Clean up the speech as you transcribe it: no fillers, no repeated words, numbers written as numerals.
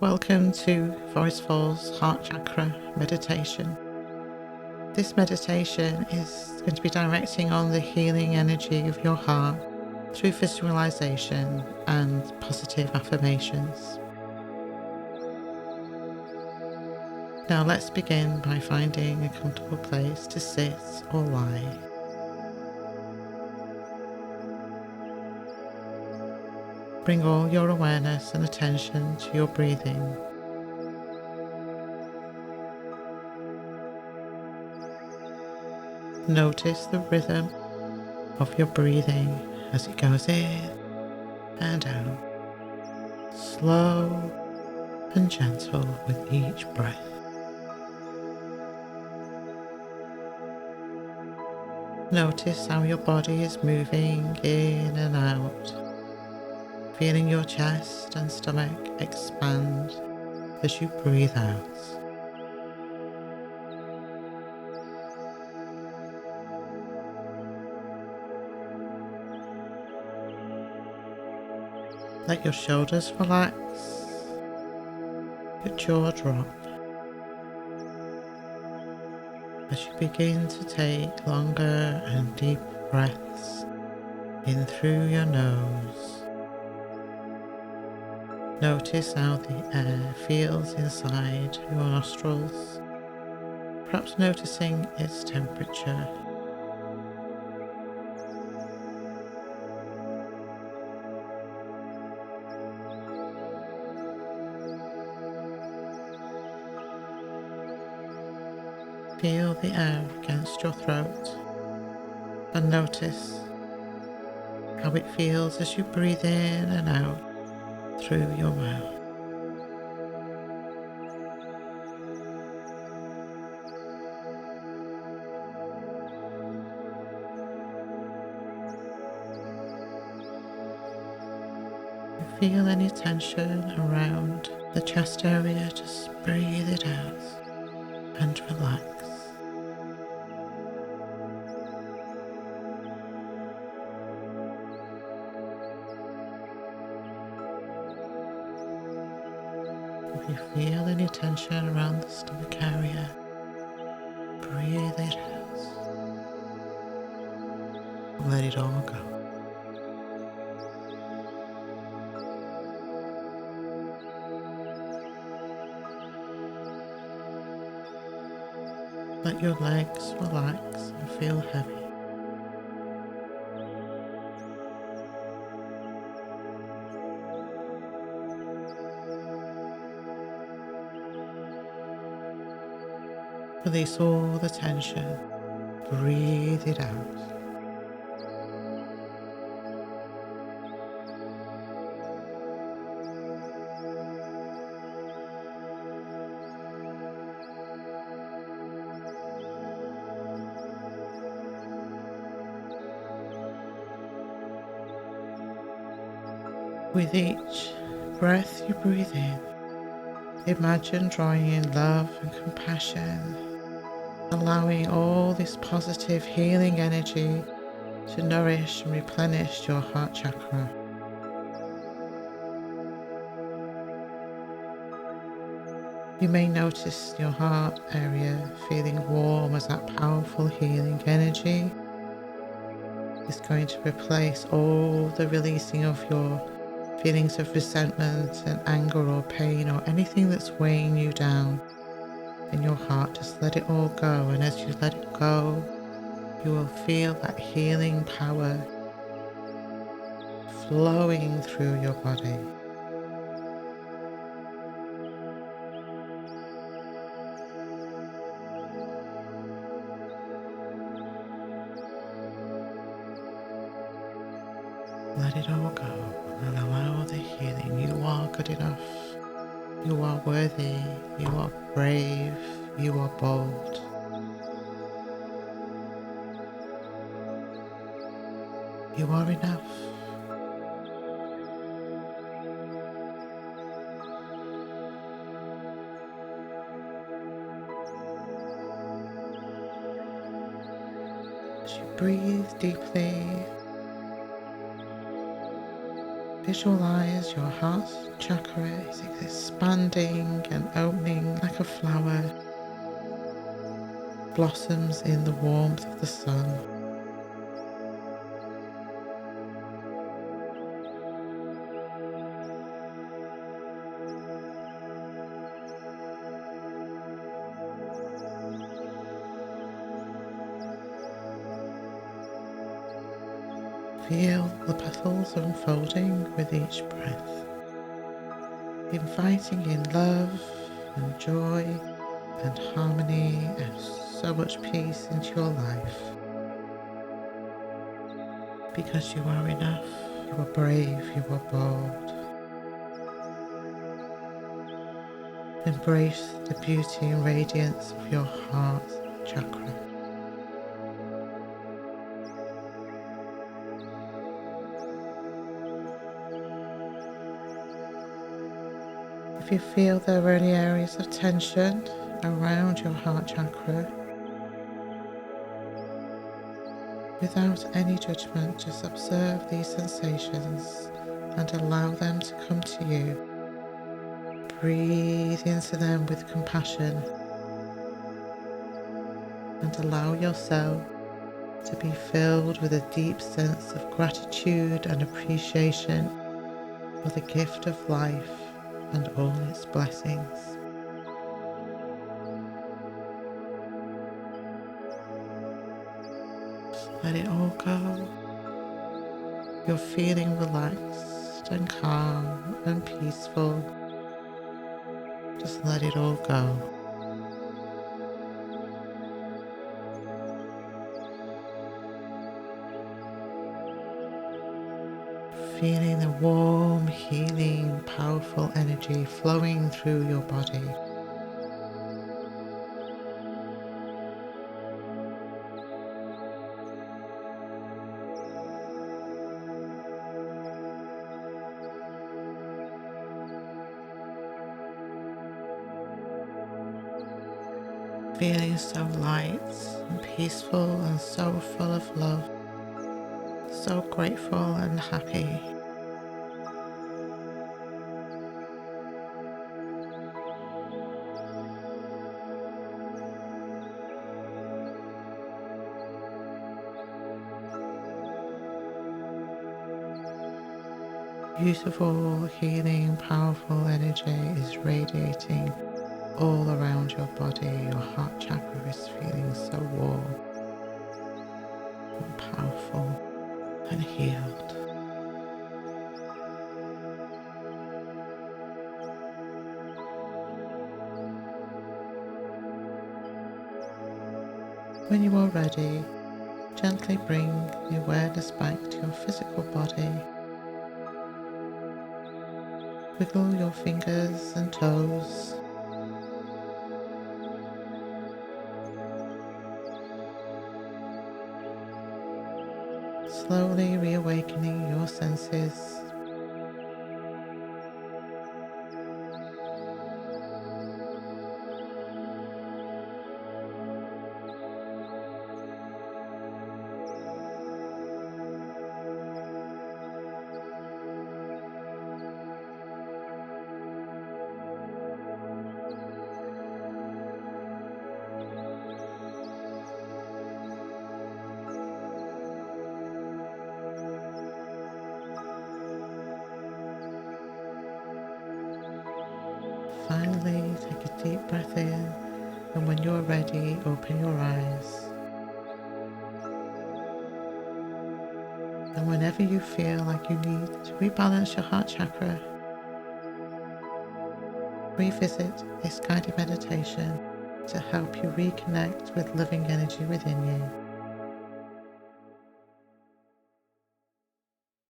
Welcome to Forest Falls Heart Chakra meditation. This meditation is going to be directing on the healing energy of your heart through visualization and positive affirmations. Now let's begin by finding a comfortable place to sit or lie. Bring all your awareness and attention to your breathing. Notice the rhythm of your breathing as it goes in and out, slow and gentle with each breath. Notice how your body is moving in and out, feeling your chest and stomach expand as you breathe out. Let your shoulders relax, your jaw drop as you begin to take longer and deep breaths in through your nose. Notice how the air feels inside your nostrils, perhaps noticing its temperature. Feel the air against your throat and notice how it feels as you breathe in and out through your mouth. If you feel any tension around the chest area, just breathe it out and relax. If you feel any tension around the stomach area, breathe it out. Let it all go. Let your legs relax and feel heavy. Release all the tension. Breathe it out. With each breath you breathe in, imagine drawing in love and compassion, allowing all this positive healing energy to nourish and replenish your heart chakra. You may notice your heart area feeling warm as that powerful healing energy is going to replace all the releasing of your feelings of resentment and anger or pain or anything that's weighing you down in your heart. Just let it all go, and as you let it go, you will feel that healing power flowing through your body. Let it all go and allow the healing. You are good enough. You are worthy. You are brave. You are bold. You are enough. As you breathe deeply, Visualize your heart chakra is expanding and opening like a flower, blossoms in the warmth of the sun. Feel the petals unfolding with each breath, inviting in love and joy and harmony and so much peace into your life. Because you are enough, you are brave, you are bold. Embrace the beauty and radiance of your heart chakra. If you feel there are any areas of tension around your heart chakra, without any judgment, just observe these sensations and allow them to come to you. Breathe into them with compassion and allow yourself to be filled with a deep sense of gratitude and appreciation for the gift of life and all its blessings. Just let it all go. You're feeling relaxed and calm and peaceful. Just let it all go. Feeling the warm, healing, powerful energy flowing through your body. Feeling so light and peaceful and so full of love, so grateful and happy. Beautiful, healing, powerful energy is radiating all around your body. Your heart chakra is feeling so warm and powerful and healed. When you are ready, gently bring the awareness back to your physical body. Wiggle your fingers and toes. Slowly reawakening your senses. Finally, take a deep breath in, and when you're ready, open your eyes. And whenever you feel like you need to rebalance your heart chakra, revisit this guided meditation to help you reconnect with living energy within you.